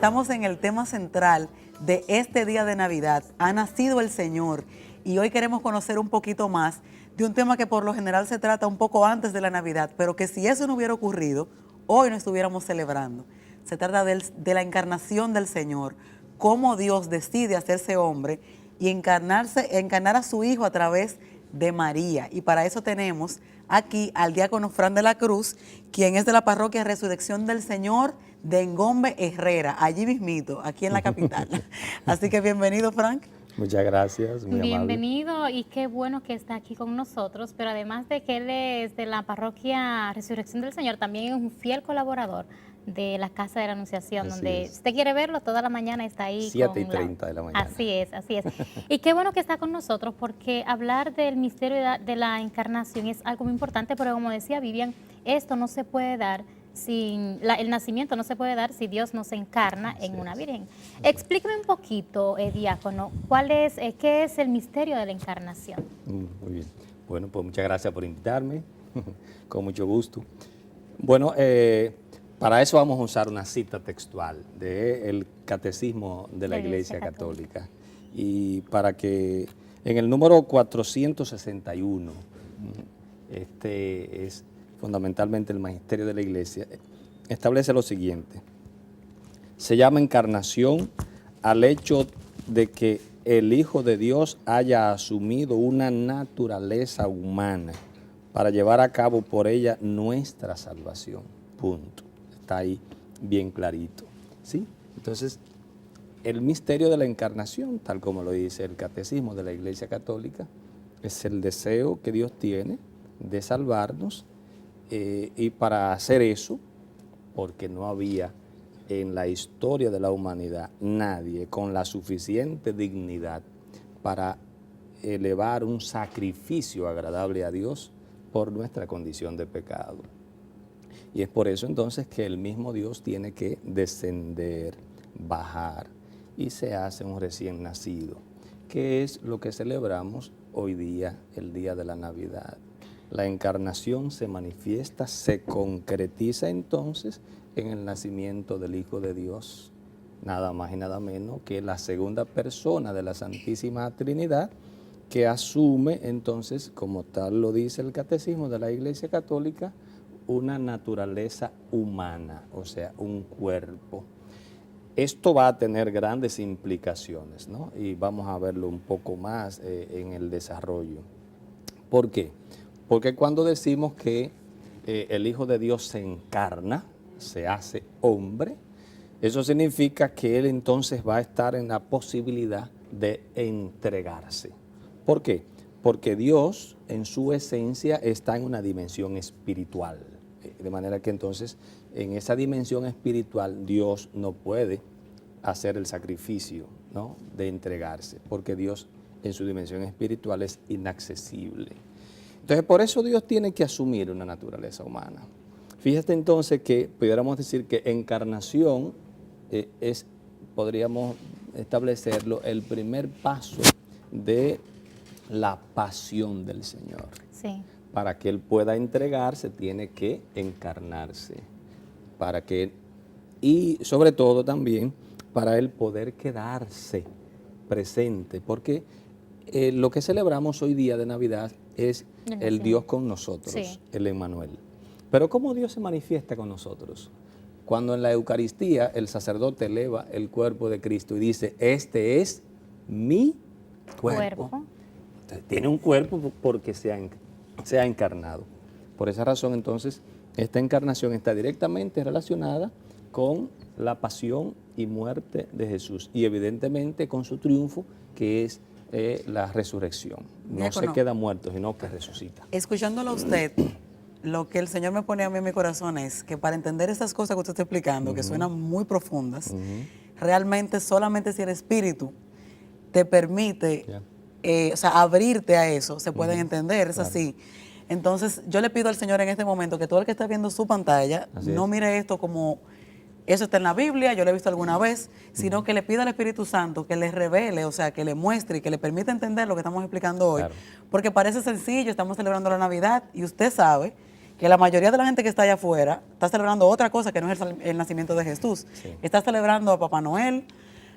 estamos en el tema central de este día de Navidad. Ha nacido el Señor y hoy queremos conocer un poquito más de un tema que por lo general se trata un poco antes de la Navidad, pero que si eso no hubiera ocurrido, hoy no estuviéramos celebrando. Se trata de la encarnación del Señor, cómo Dios decide hacerse hombre y encarnar a su Hijo a través de María. Y para eso tenemos aquí al diácono Fran de la Cruz, quien es de la parroquia Resurrección del Señor de Engombe Herrera, allí mismito, aquí en la capital. Así que bienvenido, Frank. Muchas gracias, muy amable. Bienvenido y qué bueno que está aquí con nosotros, pero además de que él es de la parroquia Resurrección del Señor, también es un fiel colaborador de la Casa de la Anunciación, Así donde es. si usted quiere verlo, toda la mañana está ahí. 7:30 de la mañana. Así es, así es. Y qué bueno que está con nosotros, porque hablar del misterio de la encarnación es algo muy importante, pero como decía Vivian, esto no se puede dar el nacimiento no se puede dar si Dios no se encarna en una virgen. Explíqueme un poquito, diácono, ¿qué es el misterio de la encarnación? Muy bien. Bueno, pues muchas gracias por invitarme, con mucho gusto. Bueno, para eso vamos a usar una cita textual del Catecismo de la Iglesia Católica. Y para que en el número 461, este es fundamentalmente el magisterio de la Iglesia, establece lo siguiente. Se llama encarnación al hecho de que el Hijo de Dios haya asumido una naturaleza humana para llevar a cabo por ella nuestra salvación. Punto. Está ahí bien clarito. ¿Sí? Entonces, el misterio de la encarnación, tal como lo dice el Catecismo de la Iglesia Católica, es el deseo que Dios tiene de salvarnos. Y para hacer eso, porque no había en la historia de la humanidad nadie con la suficiente dignidad para elevar un sacrificio agradable a Dios por nuestra condición de pecado. Y es por eso entonces que el mismo Dios tiene que descender, bajar, y se hace un recién nacido, que es lo que celebramos hoy día, el día de la Navidad. La encarnación se manifiesta, se concretiza entonces en el nacimiento del Hijo de Dios, nada más y nada menos que la segunda persona de la Santísima Trinidad, que asume entonces, como tal lo dice el Catecismo de la Iglesia Católica, una naturaleza humana, o sea, un cuerpo. Esto va a tener grandes implicaciones, ¿no? Y vamos a verlo un poco más en el desarrollo. ¿Por qué? Porque cuando decimos que el Hijo de Dios se encarna, se hace hombre, eso significa que Él entonces va a estar en la posibilidad de entregarse. ¿Por qué? Porque Dios en su esencia está en una dimensión espiritual. De manera que entonces en esa dimensión espiritual Dios no puede hacer el sacrificio, ¿no?, de entregarse, porque Dios en su dimensión espiritual es inaccesible. Entonces, por eso Dios tiene que asumir una naturaleza humana. Fíjate entonces que pudiéramos decir que encarnación podríamos establecerlo, el primer paso de la pasión del Señor. Sí. Para que Él pueda entregarse, tiene que encarnarse. Y sobre todo también, para Él poder quedarse presente. Porque lo que celebramos hoy día de Navidad es el Dios con nosotros, sí, el Emmanuel. Pero ¿cómo Dios se manifiesta con nosotros? Cuando en la Eucaristía el sacerdote eleva el cuerpo de Cristo y dice, este es mi cuerpo. Entonces, tiene un cuerpo porque se ha encarnado. Por esa razón, entonces, esta encarnación está directamente relacionada con la pasión y muerte de Jesús y evidentemente con su triunfo, que es la resurrección. No se queda muerto, sino que resucita. Escuchándolo a usted, lo que el Señor me pone a mí en mi corazón es que para entender esas cosas que usted está explicando, que suenan muy profundas, realmente solamente si el Espíritu te permite, o sea, abrirte a eso, se pueden entender, es así. Entonces, yo le pido al Señor en este momento que todo el que está viendo su pantalla no mire esto como eso está en la Biblia, yo lo he visto alguna vez, sino que le pida al Espíritu Santo que le revele, o sea, que le muestre y que le permita entender lo que estamos explicando hoy. Porque parece sencillo, estamos celebrando la Navidad y usted sabe que la mayoría de la gente que está allá afuera está celebrando otra cosa que no es el nacimiento de Jesús. Sí. Está celebrando a Papá Noel,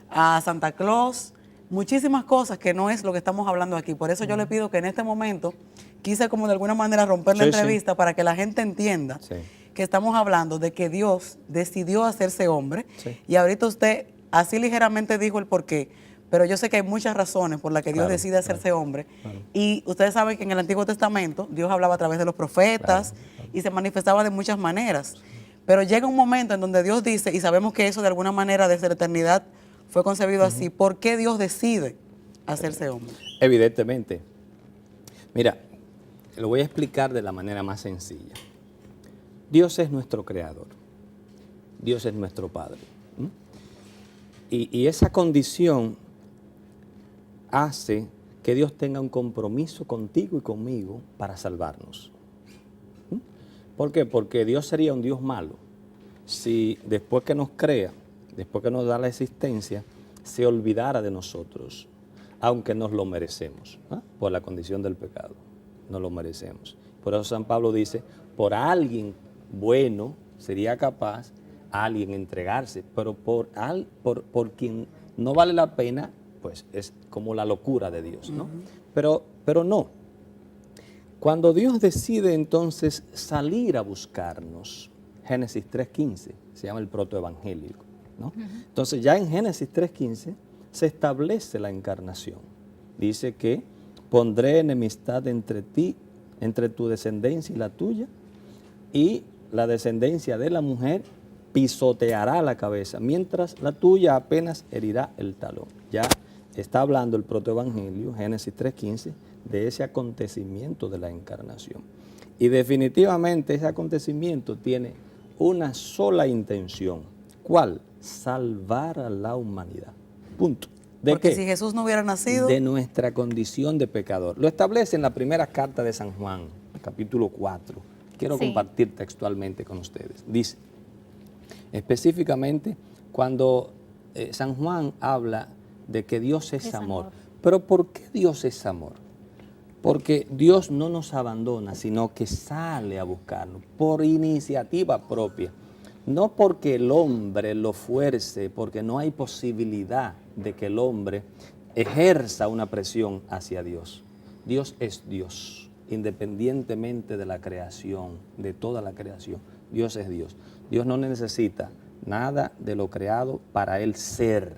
a Santa Claus, muchísimas cosas que no es lo que estamos hablando aquí. Por eso yo le pido que en este momento quise como de alguna manera romper la Sí, entrevista para que la gente entienda Sí. que estamos hablando de que Dios decidió hacerse hombre. Sí. Y ahorita usted así ligeramente dijo el porqué, pero yo sé que hay muchas razones por las que Dios Claro, decide hacerse hombre. Y ustedes saben que en el Antiguo Testamento Dios hablaba a través de los profetas y se manifestaba de muchas maneras. Pero llega un momento en donde Dios dice, y sabemos que eso de alguna manera desde la eternidad fue concebido así, ¿por qué Dios decide hacerse hombre? Evidentemente. Mira, lo voy a explicar de la manera más sencilla. Dios es nuestro creador. Dios es nuestro Padre. ¿Mm? Y esa condición hace que Dios tenga un compromiso contigo y conmigo para salvarnos. ¿Mm? ¿Por qué? Porque Dios sería un Dios malo si después que nos crea, después que nos da la existencia, se olvidara de nosotros, aunque nos lo merecemos, ¿ah? Por la condición del pecado, nos lo merecemos. Por eso San Pablo dice, por alguien bueno sería capaz alguien entregarse, pero por quien no vale la pena, pues es como la locura de Dios, ¿no? Pero no. Cuando Dios decide entonces salir a buscarnos, Génesis 3.15, se llama el protoevangelio, ¿no? Entonces ya en Génesis 3.15 se establece la encarnación. Dice que pondré enemistad entre ti, entre tu descendencia y la tuya, y la descendencia de la mujer pisoteará la cabeza, mientras la tuya apenas herirá el talón. Ya está hablando el protoevangelio, Génesis 3.15, de ese acontecimiento de la encarnación. Y definitivamente ese acontecimiento tiene una sola intención. ¿Cuál? Salvar a la humanidad. Punto. ¿De Porque qué? si Jesús no hubiera nacido, De nuestra condición de pecador. Lo establece en la primera carta de San Juan, capítulo 4. Quiero Sí. compartir textualmente con ustedes. Dice, específicamente cuando San Juan habla de que Dios es amor. Pero ¿por qué Dios es amor? Porque Dios no nos abandona, sino que sale a buscarnos por iniciativa propia. No porque el hombre lo fuerce, porque no hay posibilidad de que el hombre ejerza una presión hacia Dios. Dios es Dios, independientemente de la creación, de toda la creación. Dios es Dios. Dios no necesita nada de lo creado para Él ser,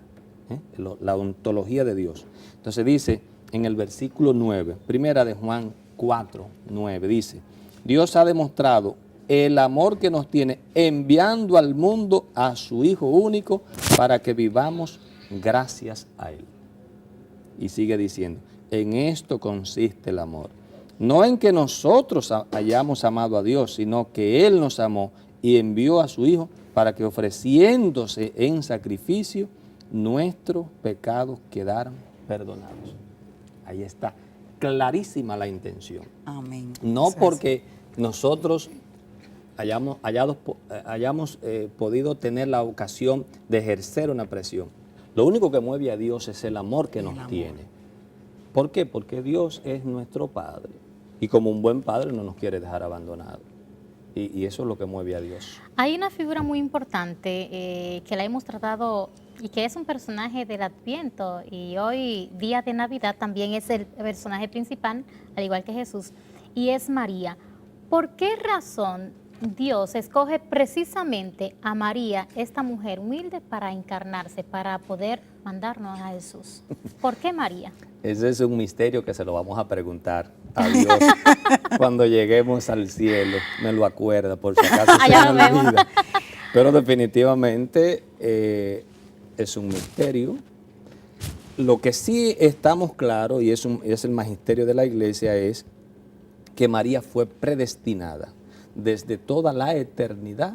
la ontología de Dios. Entonces dice en el versículo 9, primera de Juan 4, 9, dice, Dios ha demostrado el amor que nos tiene enviando al mundo a su Hijo único para que vivamos gracias a Él. Y sigue diciendo, en esto consiste el amor. No en que nosotros hayamos amado a Dios, sino que Él nos amó y envió a su Hijo para que ofreciéndose en sacrificio, nuestros pecados quedaran perdonados. Ahí está, clarísima la intención. amén. No Eso es porque nosotros hayamos podido tener la ocasión de ejercer una presión. Lo único que mueve a Dios es el amor que nos tiene. ¿Por qué? Porque Dios es nuestro Padre. Y como un buen Padre no nos quiere dejar abandonados. Y eso es lo que mueve a Dios. Hay una figura muy importante que la hemos tratado y que es un personaje del Adviento y hoy, día de Navidad, también es el personaje principal, al igual que Jesús, y es María. ¿Por qué razón Dios escoge precisamente a María, esta mujer humilde, para encarnarse, para poder mandarnos a Jesús? ¿Por qué María? Ese es un misterio que se lo vamos a preguntar a Dios cuando lleguemos al cielo. Me lo acuerda, por si acaso se Allá me nos vemos. olvida. Pero definitivamente es un misterio. Lo que sí estamos claros, y es el magisterio de la Iglesia, es que María fue predestinada desde toda la eternidad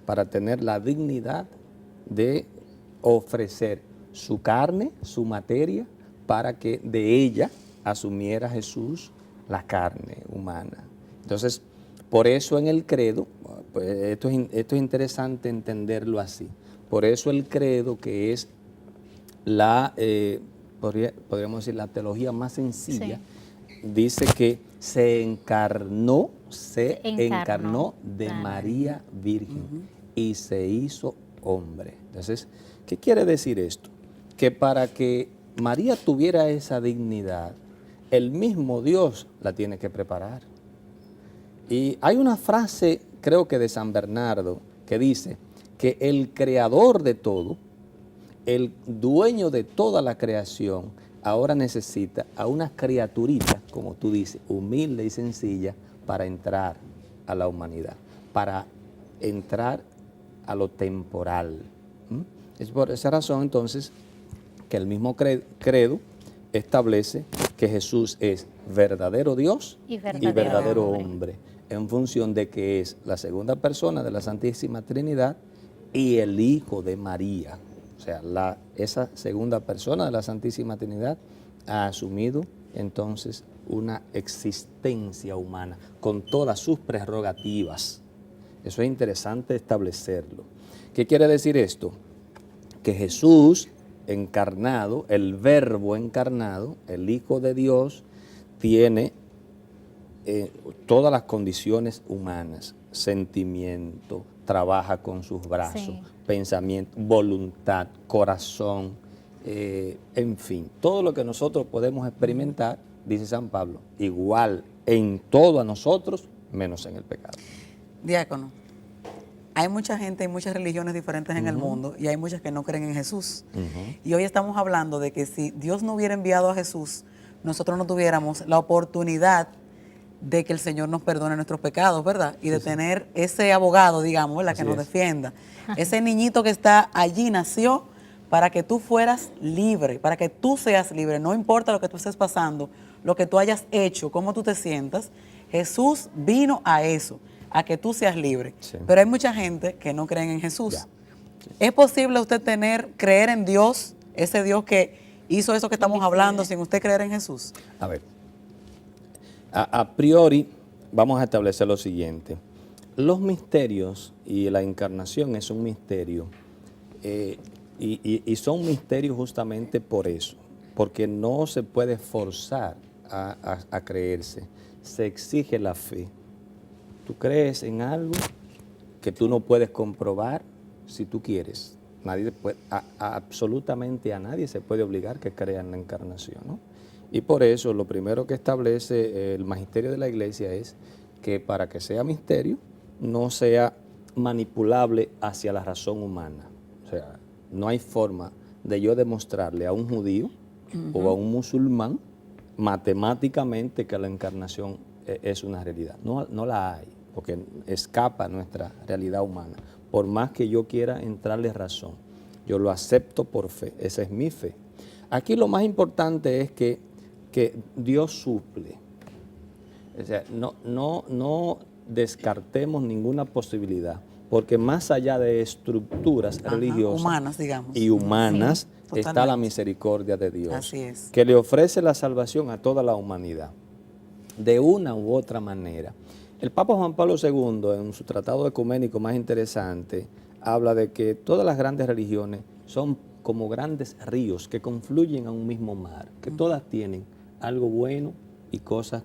para tener la dignidad de ofrecer su carne, su materia, para que de ella asumiera Jesús la carne humana. Entonces, por eso en el credo, pues esto es interesante entenderlo así, por eso el credo, que es podríamos decir la teología más sencilla, dice que se encarnó de claro. María Virgen y se hizo hombre. Entonces, ¿qué quiere decir esto? Que para que María tuviera esa dignidad, el mismo Dios la tiene que preparar. Y hay una frase, creo que de San Bernardo, que dice que el creador de todo, el dueño de toda la creación, ahora necesita a una criaturita, como tú dices, humilde y sencilla, para entrar a la humanidad, para entrar a lo temporal. Es por esa razón, entonces, que el mismo credo establece que Jesús es verdadero Dios y verdadero hombre, en función de que es la segunda persona de la Santísima Trinidad y el Hijo de María. O sea, esa segunda persona de la Santísima Trinidad ha asumido entonces una existencia humana con todas sus prerrogativas. Eso es interesante establecerlo. ¿Qué quiere decir esto? Que Jesús encarnado, el Verbo encarnado, el Hijo de Dios, tiene todas las condiciones humanas, sentimiento, trabaja con sus brazos, pensamiento, voluntad, corazón, en fin, todo lo que nosotros podemos experimentar, dice San Pablo, igual en todo a nosotros, menos en el pecado. Diácono, hay mucha gente, hay muchas religiones diferentes en el mundo y hay muchas que no creen en Jesús. Y hoy estamos hablando de que si Dios no hubiera enviado a Jesús, nosotros no tuviéramos la oportunidad de que el Señor nos perdone nuestros pecados, ¿verdad? Y de tener ese abogado, digamos, ¿verdad? Que nos defienda. Ese niñito que está allí nació para que tú fueras libre, para que tú seas libre. No importa lo que tú estés pasando, lo que tú hayas hecho, cómo tú te sientas. Jesús vino a eso, a que tú seas libre. Pero hay mucha gente que no creen en Jesús. ¿Es posible usted creer en Dios, ese Dios que hizo eso que estamos hablando, sin usted creer en Jesús? A ver, a priori vamos a establecer lo siguiente. Los misterios y la encarnación es un misterio y son misterios justamente por eso, porque no se puede forzar a creerse, se exige la fe. Tú crees en algo que tú no puedes comprobar si tú quieres. Nadie puede, absolutamente a nadie se puede obligar que crea en la encarnación, ¿no? Y por eso lo primero que establece el magisterio de la Iglesia es que para que sea misterio no sea manipulable hacia la razón humana. O sea, no hay forma de yo demostrarle a un judío o a un musulmán matemáticamente que la encarnación es una realidad. No la hay, porque escapa a nuestra realidad humana. Por más que yo quiera entrarle razón, yo lo acepto por fe, esa es mi fe. Aquí lo más importante es que Dios suple. O sea, no descartemos ninguna posibilidad, porque más allá de estructuras religiosas humanas, digamos, y humanas, está la misericordia de Dios, que le ofrece la salvación a toda la humanidad, de una u otra manera. El Papa Juan Pablo II, en su tratado ecuménico más interesante, habla de que todas las grandes religiones son como grandes ríos que confluyen a un mismo mar, que todas tienen algo bueno y cosas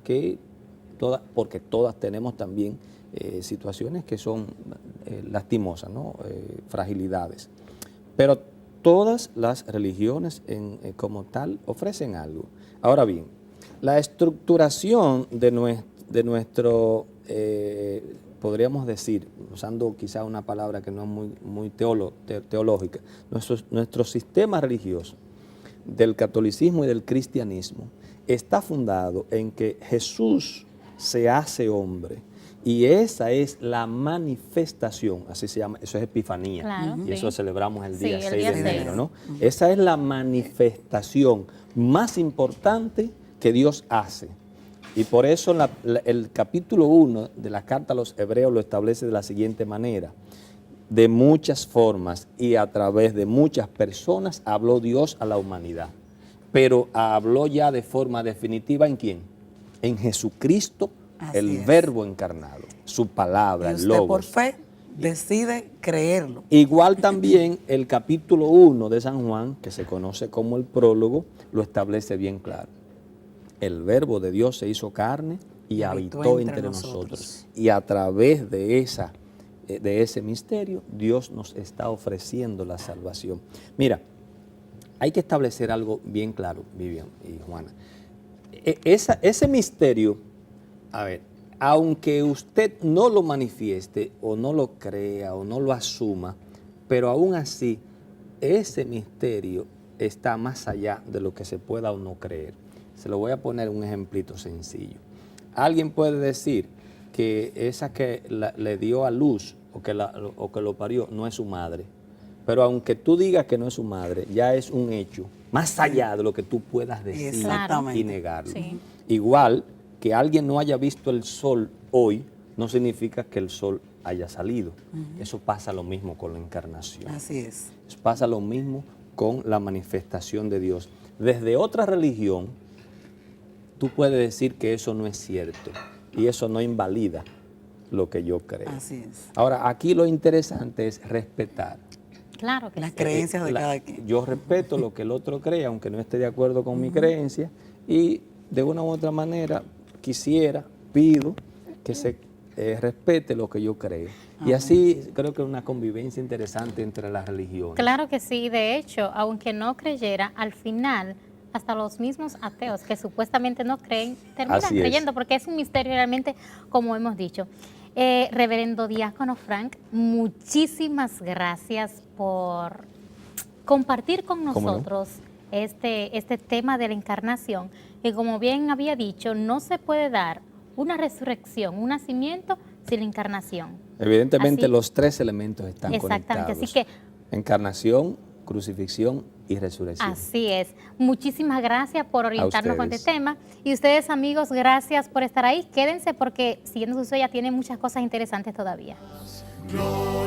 porque todas tenemos también situaciones que son lastimosas, ¿no? Fragilidades. Pero todas las religiones como tal ofrecen algo. Ahora bien, la estructuración de nuestro podríamos decir, usando quizá una palabra que no es muy teológica, nuestro sistema religioso del catolicismo y del cristianismo está fundado en que Jesús se hace hombre y esa es la manifestación, así se llama, eso es Epifanía, y eso celebramos el día 6 de enero, ¿no? Esa es la manifestación más importante que Dios hace. Y por eso el capítulo 1 de la carta a los Hebreos lo establece de la siguiente manera. De muchas formas y a través de muchas personas habló Dios a la humanidad. Pero habló ya de forma definitiva ¿en quién? En Jesucristo, el Verbo encarnado, su palabra, el Logos. Por fe decide creerlo. Igual también el capítulo 1 de San Juan, que se conoce como el prólogo, lo establece bien claro. El Verbo de Dios se hizo carne y habitó entre nosotros. Y a través de ese misterio, Dios nos está ofreciendo la salvación. Mira, hay que establecer algo bien claro, Vivian y Juana. Ese misterio, a ver, aunque usted no lo manifieste o no lo crea o no lo asuma, pero aún así, ese misterio está más allá de lo que se pueda o no creer. Se lo voy a poner un ejemplito sencillo. Alguien puede decir que esa que le dio a luz o que lo parió no es su madre, pero aunque tú digas que no es su madre, ya es un hecho más allá de lo que tú puedas decir y negarlo. Sí. Igual que alguien no haya visto el sol hoy, no significa que el sol haya salido. Eso pasa lo mismo con la encarnación. Así es. Eso pasa lo mismo con la manifestación de Dios. Desde otra religión, tú puedes decir que eso no es cierto y eso no invalida lo que yo creo. Así es. Ahora, aquí lo interesante es respetar. Claro que Las sí. creencias de cada quien. Yo respeto lo que el otro cree, aunque no esté de acuerdo con mi creencia, y de una u otra manera pido que se respete lo que yo creo. Y así creo que es una convivencia interesante entre las religiones. Claro que sí. De hecho, aunque no creyera, al final, hasta los mismos ateos que supuestamente no creen, terminan Así es. creyendo, porque es un misterio realmente, como hemos dicho. Reverendo Diácono Frank, muchísimas gracias por compartir con ¿Cómo no? nosotros este tema de la encarnación, que como bien había dicho, no se puede dar una resurrección, un nacimiento sin la encarnación. Evidentemente Así- los tres elementos están Exactamente, conectados. así que Encarnación, crucifixión y resurrección. así es. Muchísimas gracias por orientarnos con este ustedes. tema. Y ustedes, amigos, gracias por estar ahí. Quédense porque Siguiendo su Sueño tiene muchas cosas interesantes todavía. Gloria